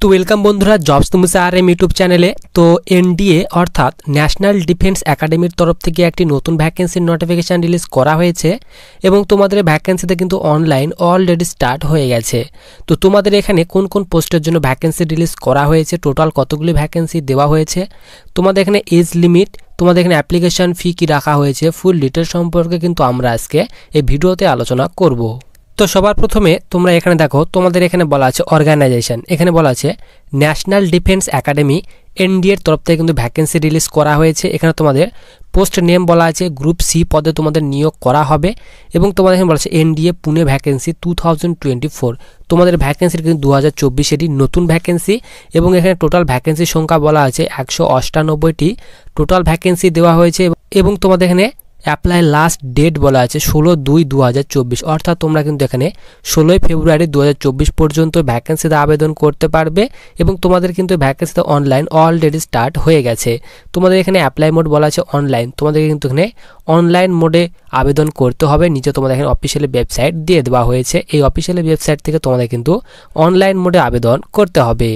তো ওয়েলকাম বন্ধুরা jobs তুমসে RM YouTube চ্যানেলে। তো এনডিএ অর্থাৎ ন্যাশনাল ডিফেন্স একাডেমির তরফ থেকে একটি নতুন ভ্যাকেন্সির নোটিফিকেশান রিলিজ করা হয়েছে এবং তোমাদের ভ্যাকেন্সিতে কিন্তু অনলাইন অলরেডি স্টার্ট হয়ে গেছে। তো তোমাদের এখানে কোন কোন পোস্টের জন্য ভ্যাকেন্সি রিলিজ করা হয়েছে, টোটাল কতগুলি ভ্যাকেন্সি দেওয়া হয়েছে, তোমাদের এখানে এজ লিমিট, তোমাদের এখানে অ্যাপ্লিকেশন ফি কি রাখা হয়েছে, ফুল ডিটেল সম্পর্কে কিন্তু আমরা আজকে এই ভিডিওতে আলোচনা করব। তো সবার প্রথমে তোমরা এখানে দেখো, তোমাদের এখানে বলা আছে অর্গানাইজেশন, এখানে বলা আছে ন্যাশনাল ডিফেন্স একাডেমি এনডিএর তরফ থেকে কিন্তু ভ্যাকেন্সি রিলিজ করা হয়েছে। এখানে তোমাদের পোস্ট নেম বলা আছে গ্রুপ সি পদে তোমাদের নিয়োগ করা হবে এবং তোমাদের এখানে বলা আছে এনডিএ পুনে ভ্যাকেন্সি 2024। তোমাদের ভ্যাকেন্সির কিন্তু 2024-এরই নতুন ভ্যাকেন্সি এবং এখানে টোটাল ভ্যাকেন্সির সংখ্যা বলা আছে 198টি টোটাল ভ্যাকেন্সি দেওয়া হয়েছে এবং তোমাদের এখানে অ্যাপ্লাই লাস্ট ডেট বলা আছে 16/2/2024, অর্থাৎ তোমরা কিন্তু এখানে 16 ফেব্রুয়ারি 2024 পর্যন্ত ভ্যাকেন্সিতে আবেদন করতে পারবে এবং তোমাদের কিন্তু ভ্যাকেন্সিতে অনলাইন অলরেডি স্টার্ট হয়ে গেছে। তোমাদের এখানে অ্যাপ্লাই মোড বলা আছে অনলাইন, তোমাদের কিন্তু এখানে অনলাইন মোডে আবেদন করতে হবে। নিচে তোমাদের এখানে অফিসিয়াল ওয়েবসাইট দিয়ে দেওয়া হয়েছে, এই অফিসিয়াল ওয়েবসাইট থেকে তোমাদের কিন্তু অনলাইন মোডে আবেদন করতে হবে।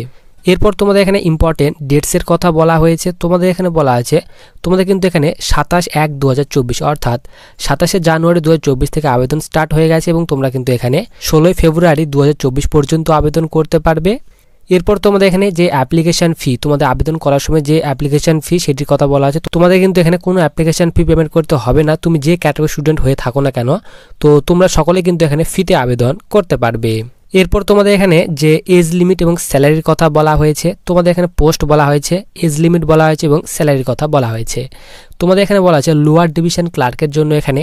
এরপর তোমাদের এখানে ইম্পর্টেন্ট ডেটসের কথা বলা হয়েছে। তোমাদের এখানে বলা আছে তোমাদের কিন্তু এখানে 27/1/2024 অর্থাৎ 27শে জানুয়ারি 2024 থেকে আবেদন স্টার্ট হয়ে গেছে এবং তোমরা কিন্তু এখানে 16 ফেব্রুয়ারি 2024 পর্যন্ত আবেদন করতে পারবে। এরপর তোমাদের এখানে যে অ্যাপ্লিকেশন ফি, তোমাদের আবেদন করার সময় যে অ্যাপ্লিকেশন ফি সেটির কথা বলা আছে। তোমাদের কিন্তু এখানে কোনো অ্যাপ্লিকেশন ফি পেমেন্ট করতে হবে না, তুমি যে ক্যাটাগরি স্টুডেন্ট হয়ে থাকো না কেন, তো তোমরা সকলে কিন্তু এখানে ফিতে আবেদন করতে পারবে। এরপর তোমাদের এখানে যে এজ লিমিট এবং স্যালারির কথা বলা হয়েছে, তোমাদের এখানে পোস্ট বলা হয়েছে, এজ লিমিট বলা হয়েছে এবং স্যালারির কথা বলা হয়েছে। তোমাদের এখানে বলা আছে লোয়ার ডিভিশন ক্লার্কের জন্য এখানে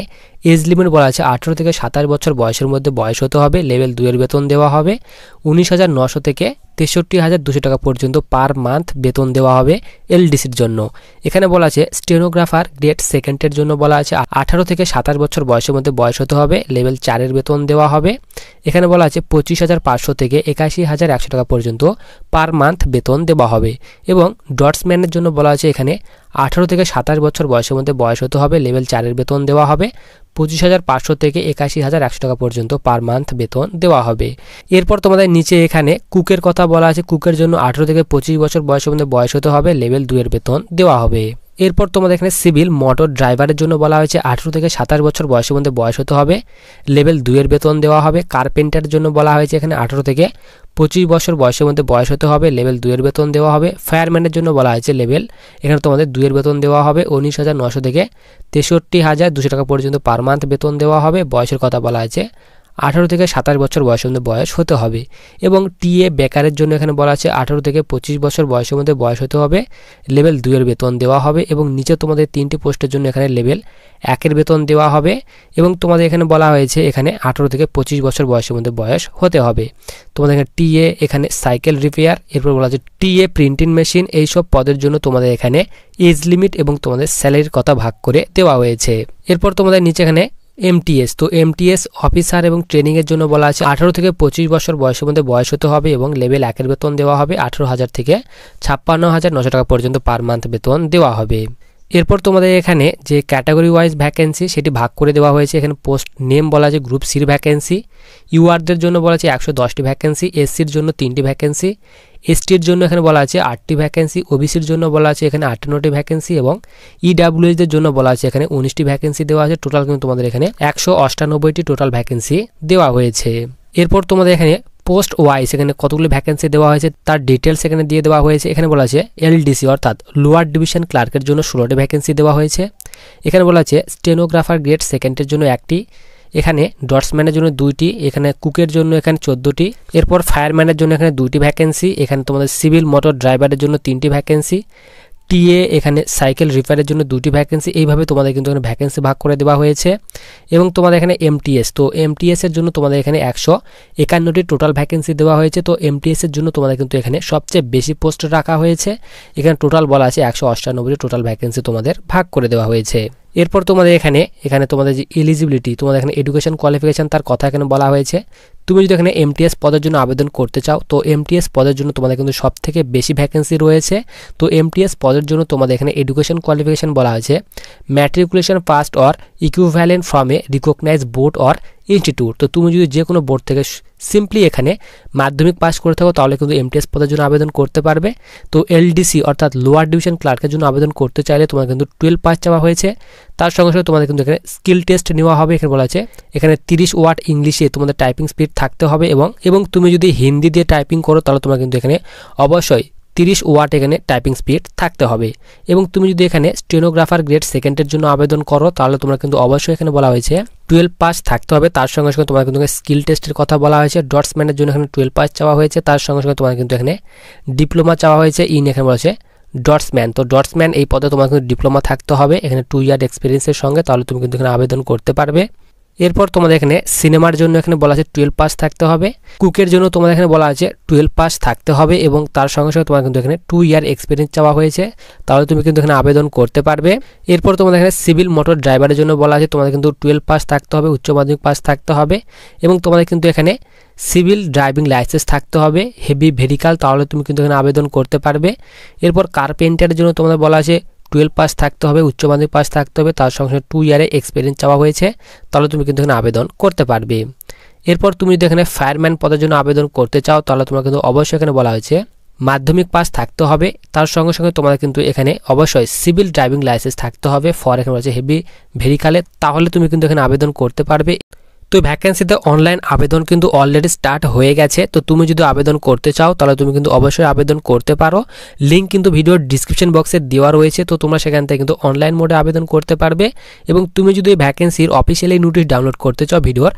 এজ লিমিট বলা আছে 18 থেকে 27 বছর বয়সের মধ্যে বয়স হতে হবে, লেভেল 2 এর বেতন দেওয়া হবে 19,900 থেকে 63,200 টাকা পর্যন্ত পার মান্থ বেতন দেওয়া হবে এলডিসির জন্য। এখানে বলা আছে স্টেনোগ্রাফার গ্রেড সেকেন্ডের জন্য বলা আছে 18 থেকে 27 বছর বয়সের মধ্যে বয়স হতে হবে, লেভেল 4 এর বেতন দেওয়া হবে। এখানে বলা আছে 25,500 থেকে 81,100 টাকা পর্যন্ত পার মান্থ বেতন দেওয়া হবে এবং ডটসম্যানের জন্য বলা আছে এখানে 18 থেকে 27 বছর বয়সের মধ্যে বয়স হতে হবে, লেভেল 4 এর বেতন দেওয়া হবে 25,500 থেকে 81,100 টাকা পর্যন্ত পার মান্থ বেতন দেওয়া হবে। এরপর তোমাদের নিচে এখানে কুকের কথা বলা আছে, কুকের জন্য 18 থেকে 25 বছর বয়সের মধ্যে বয়স হতে হবে, লেভেল 2 এর বেতন দেওয়া হবে। এরপর তোমাদের এখানে সিভিল মোটর ড্রাইভারের জন্য বলা হয়েছে 18 থেকে 27 বছর বয়সের মধ্যে বয়স হতে হবে, লেভেল 2 এর বেতন দেওয়া হবে। কার্পেন্টারের জন্য বলা হয়েছে এখানে 18 থেকে 25 বছর বয়সের মধ্যে বয়স হতে হবে, লেভেল 2 এর বেতন দেওয়া হবে। ফায়ারম্যানের জন্য বলা হয়েছে লেভেল, এখানে তোমাদের 2 এর বেতন দেওয়া হবে 19,900 থেকে 63,200 টাকা পর্যন্ত পার মান্থ বেতন দেওয়া হবে। বয়সের কথা বলা হয়েছে 18 থেকে 27 বছর বয়সের মধ্যে বয়স হতে হবে এবং টিএ বেকারের জন্য এখানে বলা আছে 18 থেকে 25 বছর বয়সের মধ্যে বয়স হতে হবে, লেভেল 2 এর বেতন দেওয়া হবে এবং নিচে তোমাদের 3টি পোস্টের জন্য এখানে লেভেল 1 এর বেতন দেওয়া হবে এবং তোমাদের এখানে বলা হয়েছে এখানে 18 থেকে 25 বছর বয়সের মধ্যে বয়স হতে হবে। তোমাদের এখানে টিএ এখানে সাইকেল রিপেয়ার, এরপর বলা আছে টিএ প্রিন্টিং মেশিন, এইসব পদের জন্য তোমাদের এখানে এজ লিমিট এবং তোমাদের স্যালারির কথা ভাগ করে দেওয়া হয়েছে। এরপর তোমাদের নিচে এখানে এমটিএস, তো এমটিএস অফিসার এবং ট্রেনিংয়ের জন্য বলা আছে 18 থেকে 25 বছর বয়সের মধ্যে বয়স হতে হবে এবং লেভেল 1 এর বেতন দেওয়া হবে 18,000 থেকে 56,900 টাকা পর্যন্ত পার মান্থ বেতন দেওয়া হবে। এরপর তোমাদের এখানে যে ক্যাটাগরি ওয়াইজ ভ্যাকেন্সি সেটি ভাগ করে দেওয়া হয়েছে। এখানে পোস্ট নেম বলা আছে গ্রুপ সির ভ্যাকেন্সি, ইউআরদের জন্য বলা আছে 110টি ভ্যাকেন্সি, এসসির জন্য 3টি ভ্যাকেন্সি, এসটির জন্য এখানে বলা আছে 8টি ভ্যাকেন্সি, ওবিসির জন্য বলা আছে এখানে 58টি ভ্যাকেন্সি এবং ইডাব্লিউএসদের জন্য বলা আছে এখানে 19টি ভ্যাকেন্সি দেওয়া আছে। টোটাল কিন্তু তোমাদের এখানে 198টি টোটাল ভ্যাকেন্সি দেওয়া হয়েছে। এরপর তোমাদের এখানে পোস্ট ওয়াইজ এখানে কতগুলো ভ্যাকেন্সি দেওয়া হয়েছে তার ডিটেলস এখানে দিয়ে দেওয়া হয়েছে। এখানে বলা আছে এলডিসি অর্থাৎ লোয়ার ডিভিশন ক্লার্কের জন্য 16টি ভ্যাকেন্সি দেওয়া হয়েছে। এখানে বলা আছে স্টেনোগ্রাফার গ্রেড সেকেন্ডের জন্য 1টি, এখানে ডটসম্যানের জন্য 2টি, এখানে কুকের জন্য এখানে 14টি। এরপর ফায়ারম্যানের জন্য এখানে 2টি ভ্যাকেন্সি, এখানে তোমাদের সিভিল মোটর ড্রাইভারের জন্য 3টি ভ্যাকেন্সি, টিএ এখানে সাইকেল রিপেয়ারের জন্য 2টি ভ্যাকেন্সি। এইভাবে তোমাদের কিন্তু এখানে ভ্যাকেন্সি ভাগ করে দেওয়া হয়েছে এবং তোমাদের এখানে এমটিএস, তো এমটিএস এর জন্য তোমাদের এখানে 151টি টোটাল ভ্যাকেন্সি দেওয়া হয়েছে। তো এমটিএস এর জন্য তোমাদের কিন্তু এখানে সবচেয়ে বেশি পোস্ট রাখা হয়েছে, এখানে টোটাল বলা আছে 198টি টোটাল ভ্যাকেন্সি তোমাদের ভাগ করে দেওয়া হয়েছে। এরপর তোমাদের এখানে তোমাদের যে এলিজিবিলিটি, তোমাদের এখানে এডুকেশন কোয়ালিফিকেশন তার কথা এখানে বলা হয়েছে। তুমি যদি এখানে এমটিএস পদের জন্য আবেদন করতে চাও তো এমটিএস পদের জন্য তোমাদের কিন্তু সবথেকে বেশি ভ্যাকেন্সি রয়েছে। তো এমটিএস পদের জন্য তোমাদের এখানে এডুকেশন কোয়ালিফিকেশন বলা হয়েছে matriculation passed or equivalent from a recognise board or institute. তো তুমি যদি যে কোনো বোর্ড থেকে সিম্পলি এখানে মাধ্যমিক পাস করে থাকো তাহলে কিন্তু এমটিএস পদের জন্য আবেদন করতে পারবে। তো এলডিসি অর্থাৎ লোয়ার ডিভিশন ক্লার্কের জন্য আবেদন করতে চাইলে তোমার কিন্তু 12 পাস চাওয়া হয়েছে। তার সঙ্গে সঙ্গে তোমাদের কিন্তু এখানে স্কিল টেস্ট নেওয়া হবে। এখানে বলা আছে এখানে 30 ওয়ার্ড ইংলিশে তোমাদের টাইপিং স্পিড থাকতে হবে এবং তুমি যদি হিন্দি দিয়ে টাইপিং করো তাহলে তোমার কিন্তু এখানে অবশ্যই 30 ওয়াট এখানে টাইপিং স্পিড থাকতে হবে। এবং তুমি যদি এখানে স্টেনোগ্রাফার গ্রেড সেকেন্ডের জন্য আবেদন করো তাহলে তোমরা কিন্তু অবশ্যই এখানে বলা হয়েছে 12 পাস থাকতে হবে। তার সঙ্গে সঙ্গে তোমার কিন্তু স্কিল টেস্টের কথা বলা হয়েছে। ডটসম্যানের জন্য এখানে 12 পাস চাওয়া হয়েছে। তার সঙ্গে সঙ্গে তোমার কিন্তু এখানে ডিপ্লোমা চাওয়া হয়েছে ইন এখানে বলা হয়েছে ডটসম্যান। তো ডটসম্যান এই পদে তোমার কিন্তু ডিপ্লোমা থাকতে হবে এখানে 2 ইয়ার এক্সপিরিয়েন্সের সঙ্গে, তাহলে তুমি কিন্তু এখানে আবেদন করতে পারবে। এরপর তোমাদের এখানে সিনেমার জন্য এখানে বলা আছে 12 পাস থাকতে হবে। কুকের জন্য তোমাদের এখানে বলা আছে 12 পাস থাকতে হবে এবং তার সঙ্গে সঙ্গে তোমার কিন্তু এখানে 2 ইয়ার এক্সপিরিয়েন্স চাওয়া হয়েছে, তাহলে তুমি কিন্তু এখানে আবেদন করতে পারবে। এরপর তোমাদের এখানে সিভিল মোটর ড্রাইভারের জন্য বলা আছে তোমাদের কিন্তু 12 পাস থাকতে হবে, উচ্চ মাধ্যমিক পাস থাকতে হবে এবং তোমাদের কিন্তু এখানে সিভিল ড্রাইভিং লাইসেন্স থাকতে হবে হেভি ভেহিক্যাল, তাহলে তুমি কিন্তু এখানে আবেদন করতে পারবে। এরপর কার্পেন্টারের জন্য তোমাদের বলা আছে 12 পাস থাকতে হবে, উচ্চ মাধ্যমিক পাস থাকতে হবে, তার সঙ্গে সঙ্গে 2 ইয়ারে এক্সপিরিয়েন্স চাওয়া হয়েছে, তাহলে তুমি কিন্তু এখানে আবেদন করতে পারবে। এরপর তুমি যদি এখানে ফায়ারম্যান পদের জন্য আবেদন করতে চাও তাহলে তোমার কিন্তু অবশ্যই এখানে বলা হয়েছে মাধ্যমিক পাস থাকতে হবে, তার সঙ্গে সঙ্গে তোমাদের কিন্তু এখানে অবশ্যই সিভিল ড্রাইভিং লাইসেন্স থাকতে হবে ফর এখানে বলা আছে হেভি ভেহিক্যালে, তাহলে তুমি কিন্তু এখানে আবেদন করতে পারবে। তো ভ্যাকেন্সিতে অনলাইন আবেদন কিন্তু অলরেডি স্টার্ট হয়ে গেছে। তো তুমি যদি আবেদন করতে চাও তাহলে তুমি কিন্তু অবশ্যই আবেদন করতে পারো। লিঙ্ক কিন্তু ভিডিওর ডিসক্রিপশন বক্সে দেওয়া রয়েছে, তো তোমরা সেখান থেকে কিন্তু অনলাইন মোডে আবেদন করতে পারবে। এবং তুমি যদি এই ভ্যাকেন্সির অফিসিয়ালি নোটিশ ডাউনলোড করতে চাও ভিডিওর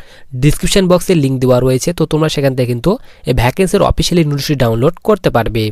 ডিসক্রিপশন বক্সে লিঙ্ক দেওয়া রয়েছে, তো তোমরা সেখান থেকে কিন্তু এই ভ্যাকেন্সির অফিসিয়ালি নোটিশ ডাউনলোড করতে পারবে।